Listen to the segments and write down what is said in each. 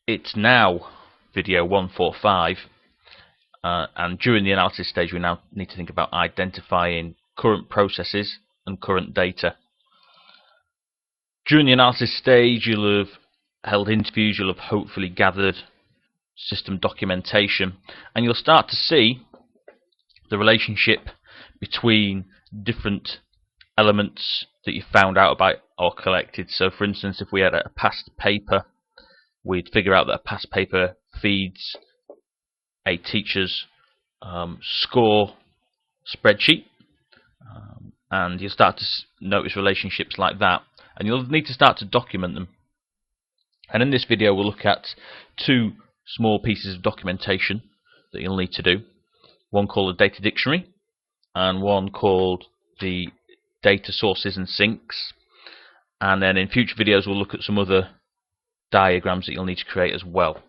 It's now video 145, and during the analysis stage we now need to think about identifying current processes and current data. During the analysis stage you'll have held interviews, you'll have hopefully gathered system documentation, and you'll start to see the relationship between different elements that you found out about or collected. So for instance, if we had a past paper, we'd figure out that a past paper feeds a teacher's score spreadsheet, and you'll start to notice relationships like that, and you'll need to start to document them. And in this video we'll look at two small pieces of documentation that you'll need to do, one called a data dictionary and one called the data sources and sinks. And then in future videos we'll look at some other diagrams that you'll need to create as well.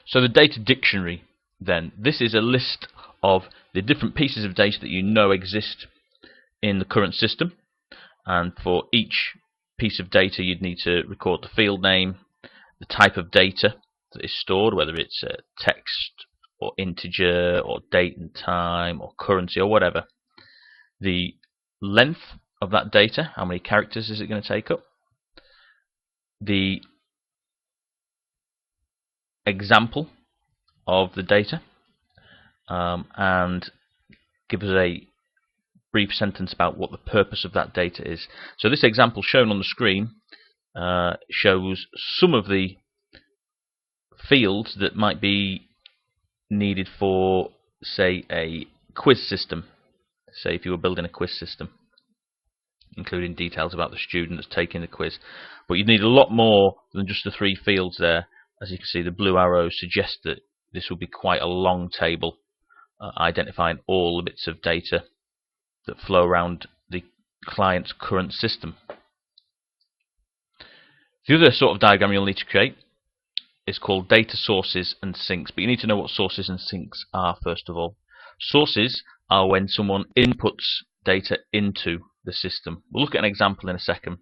So the data dictionary, then, this is a list of the different pieces of data that you know exist in the current system, and for each piece of data you'd need to record the field name, the type of data that is stored, whether it's text or integer or date and time or currency or whatever, the length of that data, how many characters is it going to take up, the example of the data, and give us a brief sentence about what the purpose of that data is. So this example shown on the screen shows some of the fields that might be needed for, say, a quiz system. Say if you were building a quiz system, including details about the student that's taking the quiz. But you'd need a lot more than just the three fields there. As you can see, the blue arrows suggest that this will be quite a long table, identifying all the bits of data that flow around the client's current system. The other sort of diagram you'll need to create is called data sources and sinks, but you need to know what sources and sinks are first of all. Sources are when someone inputs data into the system. We'll look at an example in a second.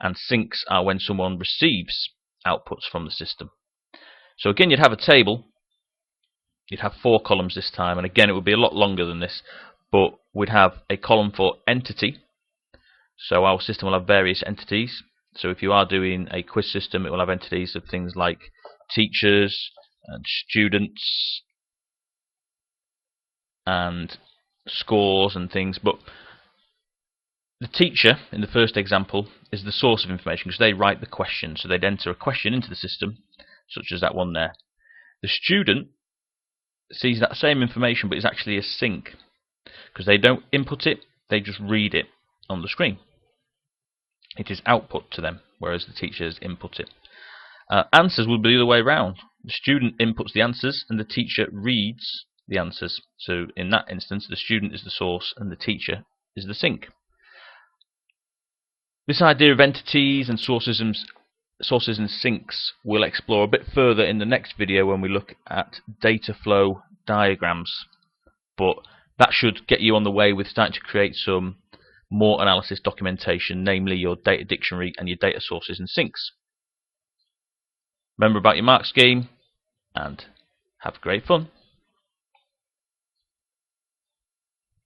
And sinks are when someone receives outputs from the system. So again, you'd have a table. You'd have 4 columns this time, and again it would be a lot longer than this, but we'd have a column for entity. So our system will have various entities. So if you are doing a quiz system, it will have entities of things like teachers and students and scores and things. But the teacher, in the first example, is the source of information because they write the question. So they'd enter a question into the system, such as that one there. The student sees that same information, but is actually a sink because they don't input it, they just read it on the screen. It is output to them, whereas the teacher has input it. Answers will be the other way around. The student inputs the answers and the teacher reads the answers. So in that instance, the student is the source and the teacher is the sink. This idea of entities and sources and sinks we'll explore a bit further in the next video when we look at data flow diagrams. But that should get you on the way with starting to create some more analysis documentation, namely your data dictionary and your data sources and sinks. Remember about your mark scheme, and have great fun.